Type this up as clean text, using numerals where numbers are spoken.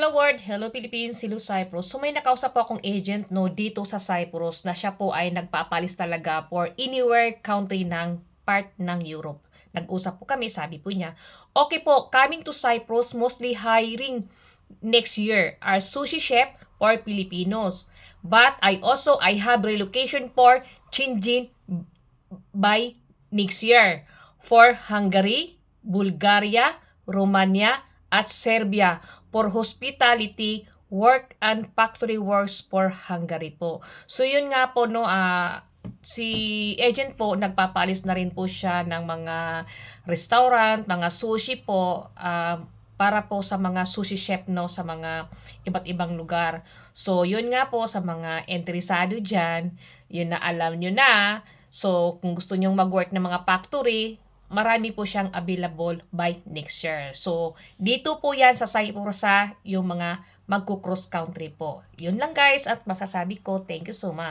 Hello world, hello Philippines, hello Cyprus. So may nakausap po akong agent no dito sa Cyprus na siya po ay nagpaapalis talaga for anywhere country ng part ng Europe. Nag-usap po kami, sabi po niya, okay po, coming to Cyprus, mostly hiring next year are sushi chef for Filipinos. But I have relocation for changing by next year for Hungary, Bulgaria, Romania, at Serbia for hospitality, work, and factory works for Hungary po. So yun nga po no, si agent po nagpapalis na rin po siya ng mga restaurant, mga sushi po, para po sa mga sushi chef no sa mga iba't ibang lugar. So yun nga po sa mga interesado diyan, yun na alam nyo na. So kung gusto nyong mag-work ng mga factory, marami po siyang available by next year. So, dito po yan sa Cyprus yung mga magko-cross country po. Yun lang guys at masasabi ko, thank you so much.